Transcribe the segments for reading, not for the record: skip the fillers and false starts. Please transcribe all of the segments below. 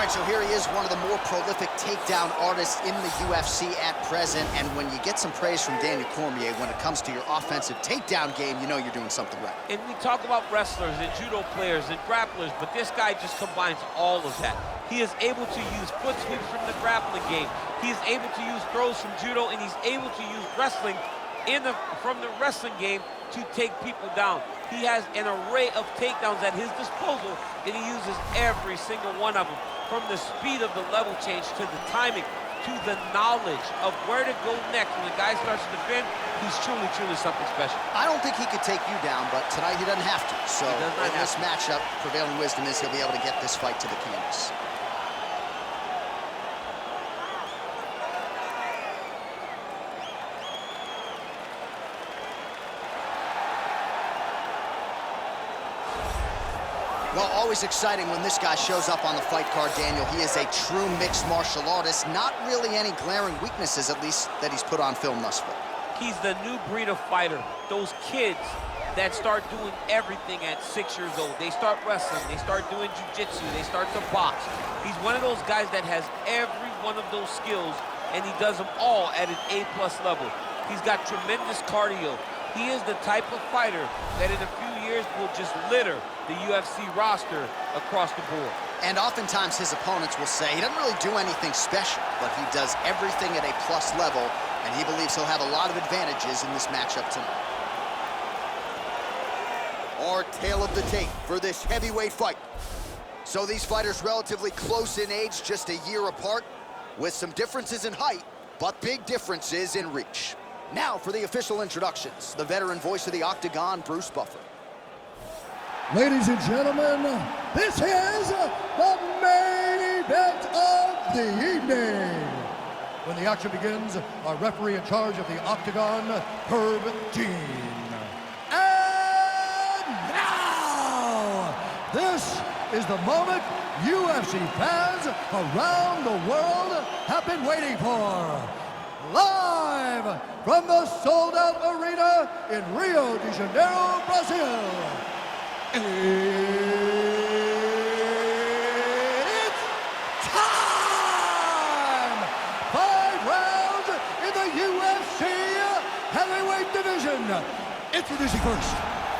All right, so here he is, one of the more prolific takedown artists in the UFC at present. And when you get some praise from Daniel Cormier when it comes to your offensive takedown game, you know you're doing something right. And we talk about wrestlers and judo players and grapplers, but this guy just combines all of that. He is able to use foot sweeps from the grappling game. He is able to use throws from judo, and he's able to use wrestling from the wrestling game to take people down. He has an array of takedowns at his disposal, and he uses every single one of them. From the speed of the level change to the timing to the knowledge of where to go next when the guy starts to defend, he's truly, truly something special. I don't think he could take you down, but tonight he doesn't have to. So in this matchup, prevailing wisdom is he'll be able to get this fight to the canvas. Well, always exciting when this guy shows up on the fight card, Daniel. He is a true mixed martial artist. Not really any glaring weaknesses, at least, that he's put on film thus far. He's the new breed of fighter. Those kids that start doing everything at 6 years old. They start wrestling, they start doing jiu-jitsu, they start to box. He's one of those guys that has every one of those skills, and he does them all at an A+ level. He's got tremendous cardio. He is the type of fighter that in a few years will just litter the UFC roster across the board. And oftentimes his opponents will say he doesn't really do anything special, but he does everything at a plus level, and he believes he'll have a lot of advantages in this matchup tonight. Our tale of the tape for this heavyweight fight. So these fighters relatively close in age, just a year apart, with some differences in height, but big differences in reach. Now for the official introductions, the veteran voice of the Octagon, Bruce Buffer. Ladies and gentlemen, this is the main event of the evening. When the action begins, our referee in charge of the Octagon, Herb Dean. And now, this is the moment UFC fans around the world have been waiting for. Live from the sold-out arena in Rio de Janeiro, Brazil. It's time! 5 rounds in the UFC heavyweight division. Introducing first,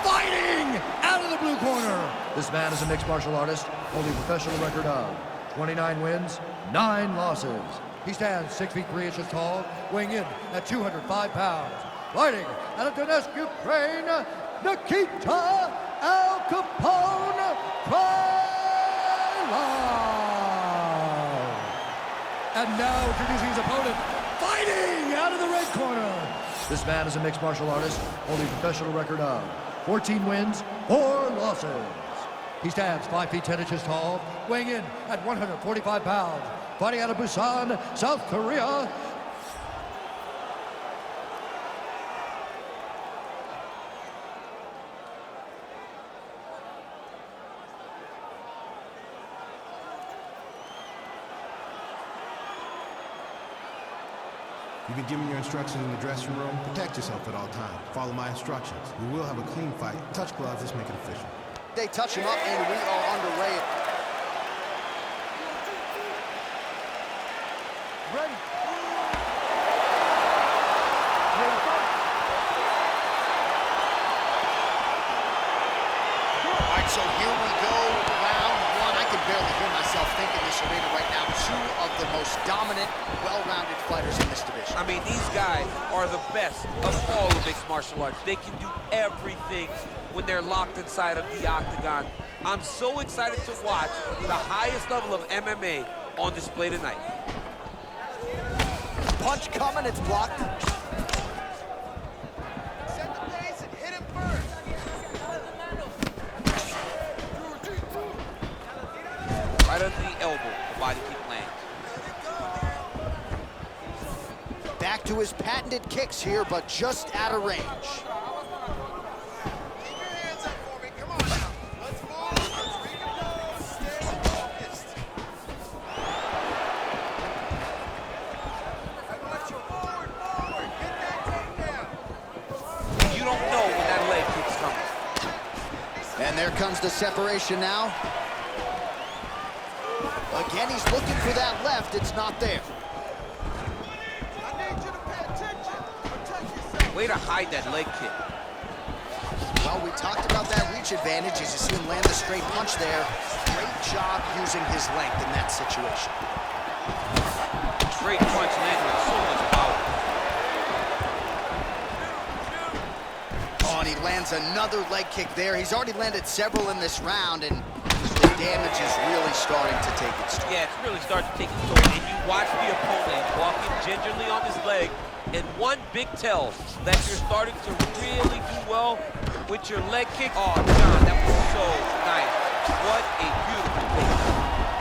fighting out of the blue corner. This man is a mixed martial artist, holding a professional record of 29 wins, 9 losses. He stands 6 feet 3 inches tall, weighing in at 205 pounds. Fighting out of Donetsk, Ukraine, Nikita Al Capone Krylov. And now introducing his opponent, fighting out of the red corner. This man is a mixed martial artist, holding a professional record of 14 wins, 4 losses. He stands 5 feet 10 inches tall, weighing in at 145 pounds. Fighting out of Busan, South Korea. You've been given your instructions in the dressing room. Protect yourself at all times. Follow my instructions. We will have a clean fight. Touch gloves, let's make it official. They touch him up, and we are underway. Ready. All right, so here we go, round 1. I can barely hear myself think in this arena right now. 2 of the most dominant, well-rounded fighters in this division. I mean, these guys are the best of all the mixed martial arts. They can do everything when they're locked inside of the octagon. I'm so excited to watch the highest level of MMA on display tonight. Punch coming, it's blocked. Set the pace and hit him first. Right under the elbow, the body kick lands. Back to his patented kicks here, but just out of range. Keep your hands up for me. Come on now. Let's move. Stay focused. Forward. Get that takedown. You don't know when that leg kick's coming. And there comes the separation now. Again, he's looking for that left. It's not there. I need you to pay attention. Protect yourself. Way to hide that leg kick. Well, we talked about that reach advantage as you see him land the straight punch there. Great job using his length in that situation. Straight punch landed with so much power. Oh, and he lands another leg kick there. He's already landed several in this round, and the damage is really starting to take its toll. Yeah, it's really starting to take its toll. And you watch the opponent walking gingerly on his leg, and one big tell that you're starting to really do well with your leg kick. Oh, John, that was so nice. What a beautiful kick.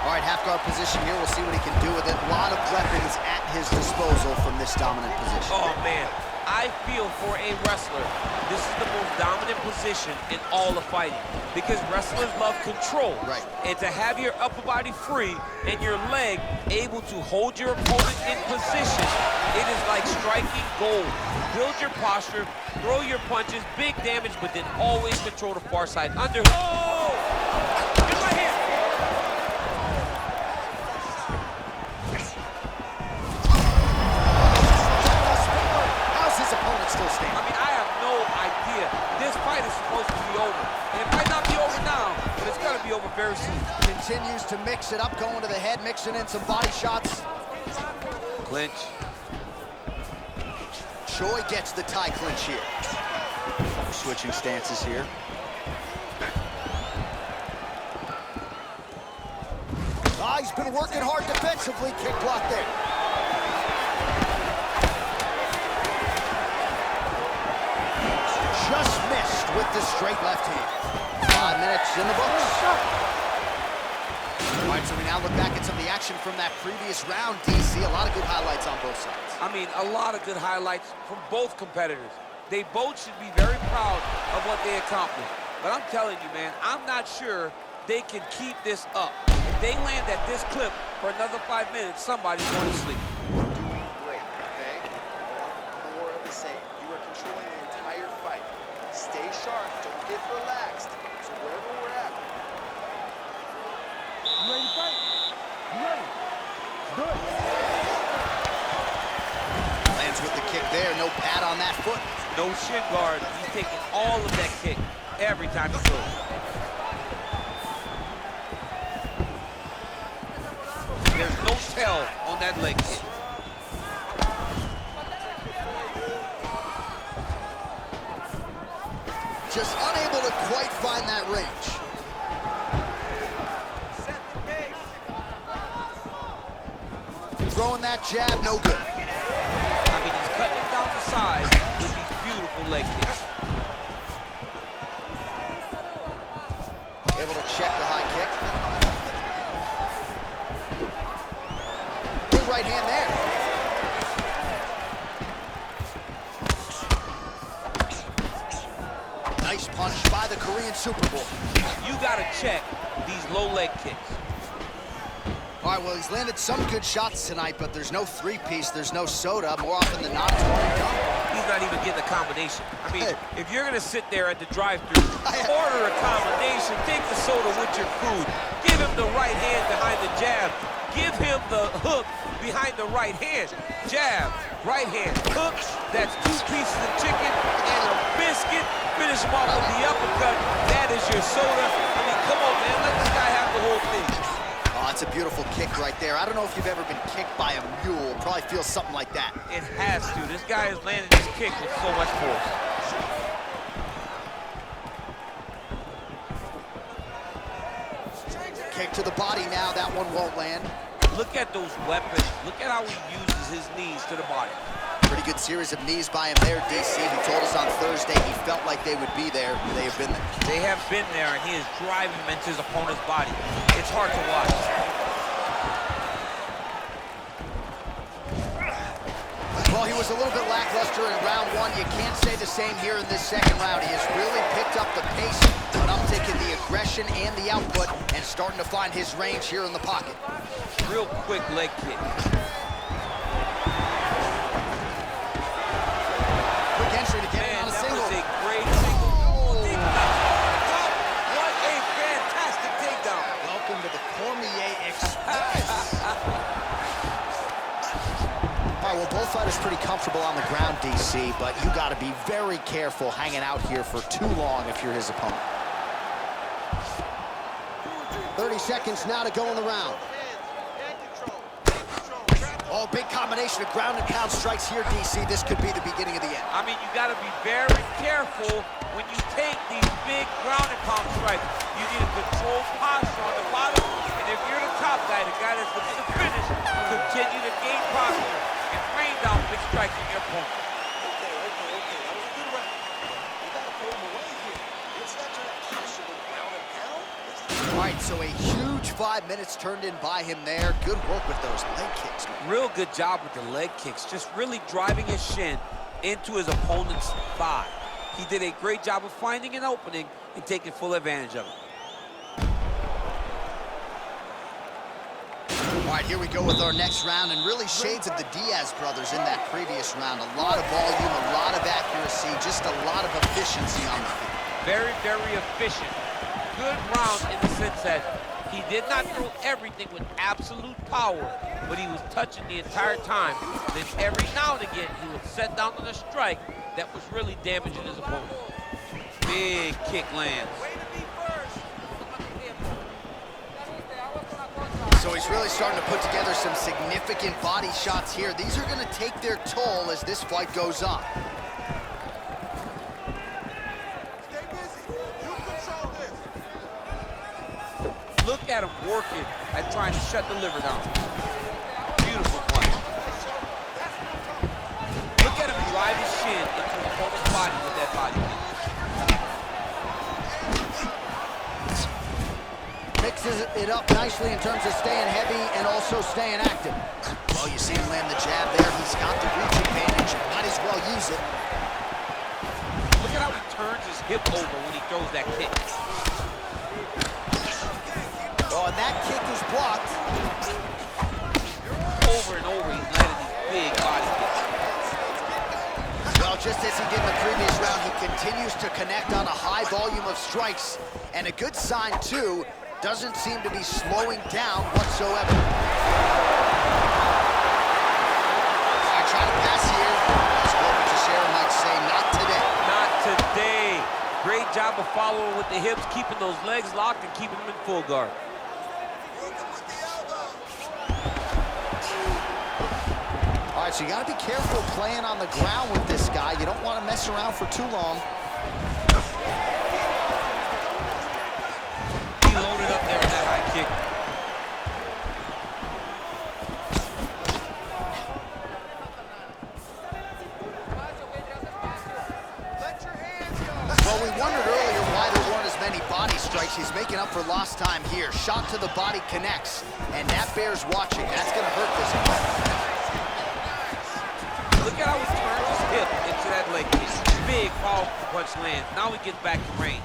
All right, half guard position here. We'll see what he can do with it. A lot of weapons at his disposal from this dominant position. Oh, man. I feel for a wrestler, this is the most dominant position in all of fighting because wrestlers love control. Right. And to have your upper body free and your leg able to hold your opponent in position, it is like striking gold. Build your posture, throw your punches, big damage, but then always control the far side. Under. Oh! Get my hand! Still standing. I mean, I have no idea. This fight is supposed to be over. And it might not be over now, but it's going to be over very soon. Continues to mix it up, going to the head, mixing in some body shots. Clinch. Choi gets the tie clinch here. Switching stances here. Ah, he's been working hard defensively. Kick block there. Just missed with the straight left hand. 5 minutes in the books. All right, so we now look back at some of the action from that previous round, DC. A lot of good highlights on both sides. I mean, a lot of good highlights from both competitors. They both should be very proud of what they accomplished. But I'm telling you, man, I'm not sure they can keep this up. If they land at this clip for another 5 minutes, somebody's going to sleep. Great, okay? More of the same. You are controlling the entire fight. Stay sharp. Don't get relaxed. So wherever we're at. You ready to fight? You ready? Do it. Lands with the kick there. No pad on that foot. No shin guard. He's taking all of that kick every time he throws. There's no tell on that leg kick. Just unable to quite find that range. Set the pace. Throwing that jab, no good. I mean, he's cutting it down the side with these beautiful leg kicks. Able to check the high kick. Good right hand there. Nice punch by the Korean Superboy. You gotta check these low leg kicks. All right, well, he's landed some good shots tonight, but there's no three-piece, there's no soda. More often than not, it's one and done. He's not even getting a combination. I mean, if you're gonna sit there at the drive-thru, order a combination, take the soda with your food, give him the right hand behind the jab, give him the hook behind the right hand. Jab, right hand, hook, that's 2 pieces of chicken and a biscuit. Finish him off with the uppercut. That is your soda. I mean, come on, man, let this guy have the whole thing. Oh, that's a beautiful kick right there. I don't know if you've ever been kicked by a mule. Probably feels something like that. It has to. This guy is landing this kick with so much force. Kick to the body now. That one won't land. Look at those weapons. Look at how he uses his knees to the body. Pretty good series of knees by him there, DC. He told us on Thursday he felt like they would be there. They have been there. They have been there, and he is driving them into his opponent's body. It's hard to watch. Well, he was a little bit lackluster in round 1. You can't say the same here in this second round. He has really picked up the pace, an uptick in the aggression and the output, and starting to find his range here in the pocket. Real quick leg kick. Quick entry to get it on a that single. was a great single. Oh, what a fantastic takedown. Welcome to the Cormier Express. DC, but you got to be very careful hanging out here for too long if you're his opponent. 30 seconds now to go in the round. Oh, big combination of ground and pound strikes here, DC. This could be the beginning of the end. I mean, you got to be very careful when you take these big ground and pound strikes. You need a controlled posture on the bottom, and if you're the top guy, the guy that's looking to finish, continue to gain posture and rain down big strikes on your opponent. Okay. That was a good round. You got to pull him away here. It's not trying to posture with ground and pound. All right, so a huge 5 minutes turned in by him there. Good work with those leg kicks, man. Real good job with the leg kicks, just really driving his shin into his opponent's thigh. He did a great job of finding an opening and taking full advantage of it. All right, here we go with our next round, and really shades of the Diaz brothers in that previous round. A lot of volume, a lot of accuracy, just a lot of efficiency on the feet. Very, very efficient. Good round in the sense that he did not throw everything with absolute power, but he was touching the entire time. Then every now and again, he would set down on a strike that was really damaging his opponent. Big kick lands. So he's really starting to put together some significant body shots here. These are going to take their toll as this fight goes on. Stay busy. You control this. Look at him working at trying to shut the liver down. Beautiful punch. Look at him drive his shin into his opponent's body with that body kick. Mixes it up nicely in terms of staying heavy and also staying active. Well, you see him land the jab there. He's got the reach advantage. Might as well use it. Look at how he turns his hip over when he throws that kick. Oh, and that kick is blocked. Over and over, he's landing these big body kicks. Well, just as he did in the previous round, he continues to connect on a high volume of strikes. And a good sign, too, doesn't seem to be slowing down whatsoever. I try to pass here. As Glover Teixeira might say, not today. Not today. Great job of following with the hips, keeping those legs locked and keeping them in full guard. All right, so you got to be careful playing on the ground with this guy. You don't want to mess around for too long. He loaded up there with that high kick. Let your hands go. Well, we wondered earlier why there weren't as many body strikes. He's making up for lost time here. Shot to the body connects, and that bears watching. That's going to hurt this guy. Look at how he turns his hip into that leg kick. Big, powerful punch lands. Now he gets back to range.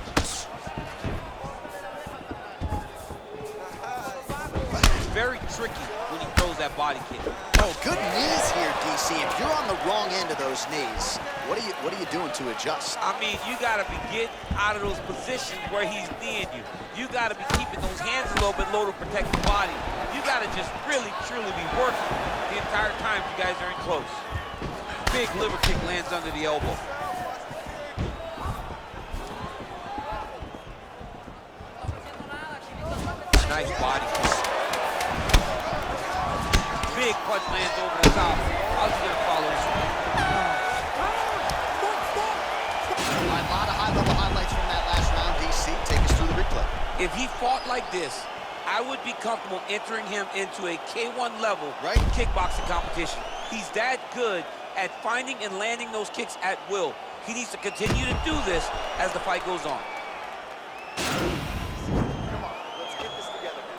Very tricky when he throws that body kick. Oh, good knees here, DC. If you're on the wrong end of those knees, what are you doing to adjust? I mean, you gotta be getting out of those positions where he's kneeing you. You gotta be keeping those hands a little bit low to protect the body. You gotta just really, truly be working the entire time you guys are in close. Big liver kick lands under the elbow. Nice body kick. Big punch lands over the top. How's he gonna follow this one? A lot of high-level highlights from that last round, DC. Take us through the replay. If he fought like this, I would be comfortable entering him into a K1 level Right. kickboxing competition. He's that good at finding and landing those kicks at will. He needs to continue to do this as the fight goes on. Come on, let's get this together, man.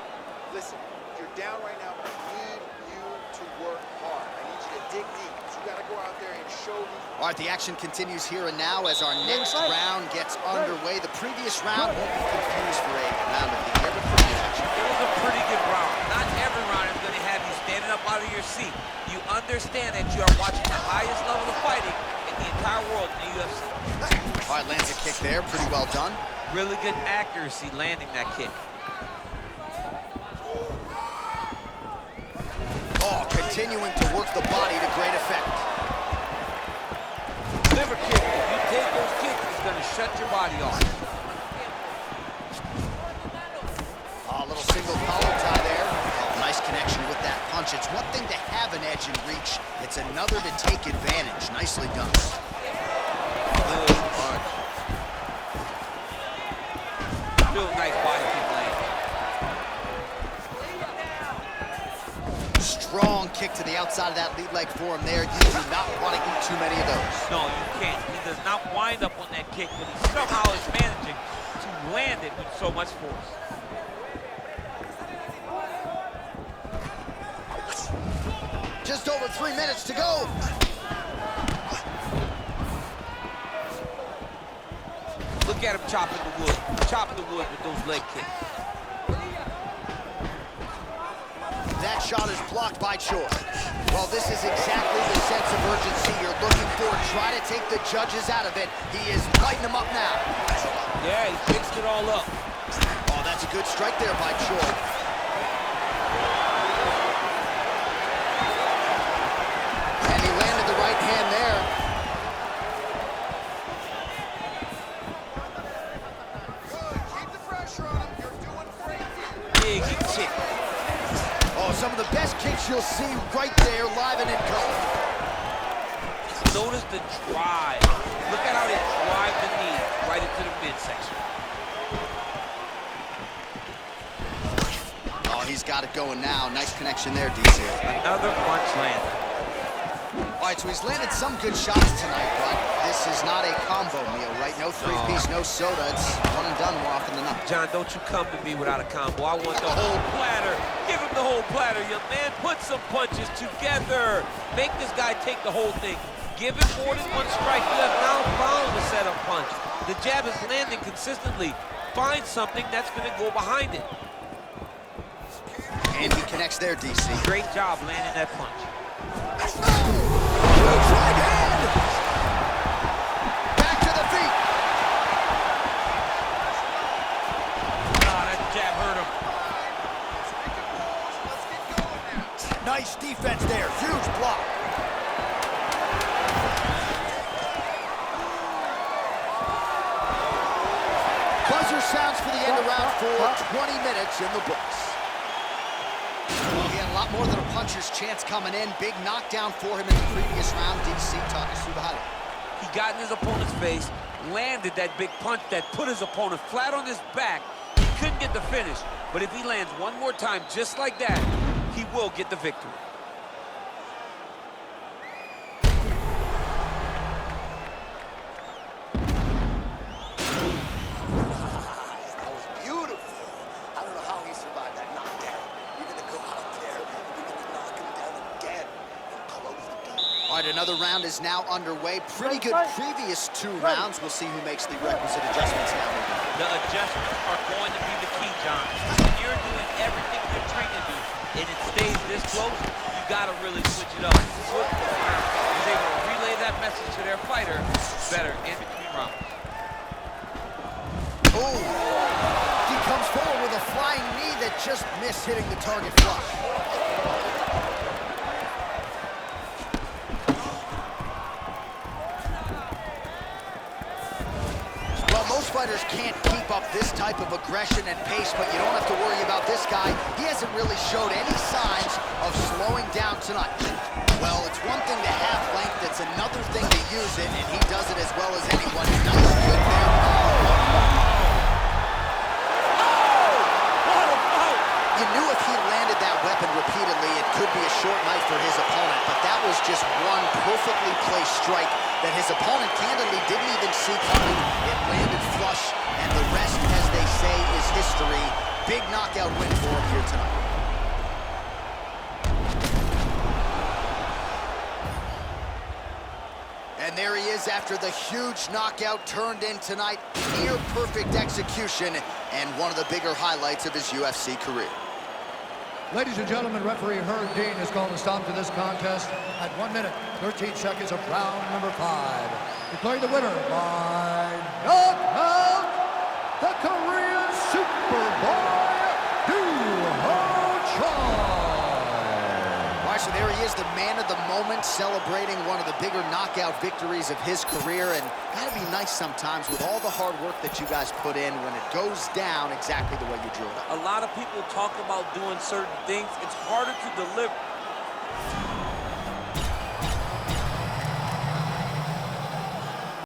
Listen, you're down right now, but I need you to work hard. I need you to dig deep. You got to go out there and show these. All right, the action continues here and now as our next round gets underway. The previous round won't be confused for a round of the year, but pretty good action. It was a pretty good round. Not every round is going to have you standing up out of your seat. You understand that you are watching the highest level of fighting in the entire world in the UFC. All right, lands a kick there. Pretty well done. Really good accuracy landing that kick. Oh, continuing to work the body to great effect. liver kick. If you take those kicks, it's going to shut your body off. A little single collar tie there. Oh, nice connection with that punch. It's one thing to have an edge and reach. It's another to take advantage. Nicely done. Good punch. Still nice body kick land. Strong kick to the outside of that lead leg for him there. You do not want to eat too many of those. No, you can't. He does not wind up on that kick, but he somehow is managing to land it with so much force. Just over 3 minutes to go. Look at him chopping the wood with those leg kicks. That shot is blocked by Choi. Well, this is exactly the sense of urgency you're looking for. Try to take the judges out of it. He is lighting them up now. Yeah, he fixed it all up. Oh, that's a good strike there by Choi. And he landed the right hand there. Good. Keep the pressure on him. You're doing great. Big kick. Oh, some of the best kicks you'll see right there, live and in color. Notice the drive. Look at how they drive the knee right into the midsection. Oh, he's got it going now. Nice connection there, DC. Another punch landed. All right, so he's landed some good shots tonight, but this is not a combo meal, right? No three-piece, no soda. It's one and done more often than not. John, don't you come to me without a combo. I want the whole platter. Give him the whole platter, young man. Put some punches together. Make this guy take the whole thing. Give him more than one strike. You have now found the setup punch. The jab is landing consistently. Find something that's going to go behind it. And he connects there, DC. Great job landing that punch. Huge right hand! Back to the feet! That jab hurt him. Nice defense there. Huge block. Buzzer sounds for the end of round 4. 20 minutes in the books. Well, he had a lot more than a puncher's chance coming in. Big knockdown for him in the previous round. DC, talk us through the highlight. He got in his opponent's face, landed that big punch that put his opponent flat on his back. He couldn't get the finish, but if he lands one more time just like that, he will get the victory. That was beautiful. I don't know how he survived that knockdown. You're going to go out there, you're going to knock him down again and close the game. All right, another round is now underway. Pretty good previous 2 rounds. We'll see who makes the requisite adjustments now. The adjustments are going to be the key, John. When you're doing everything you're trained to do, and it stays this close, you got to really switch it up. Switch it around. He's able to relay that message to their fighter better in between rounds. Oh, he comes forward with a flying knee that just missed hitting the target flush. Well, most fighters can't keep up this type of aggression and pace, but you don't have to worry about this guy. He hasn't really showed any signs of slowing down tonight. Well, it's one thing to have length, it's another thing to use it, and he does it as well as anyone. Nice good there. You knew if he landed that weapon repeatedly, it could be a short night for his opponent, but that was just one perfectly placed strike that his opponent candidly didn't even see coming. It landed flush, and the rest, as they say, is history. Big knockout win for him here tonight. And there he is after the huge knockout turned in tonight. Near perfect execution and one of the bigger highlights of his UFC career. Ladies and gentlemen, referee Herb Dean has called a stop to this contest at 1 minute, 13 seconds of round number 5. Declaring the winner by knockout, the Korean Superboy, Choi. All right, so there he is, the man of the moment, celebrating one of the bigger knockout victories of his career. And gotta be nice sometimes with all the hard work that you guys put in when it goes down exactly the way you drew it up. A lot of people talk about doing certain things. It's harder to deliver.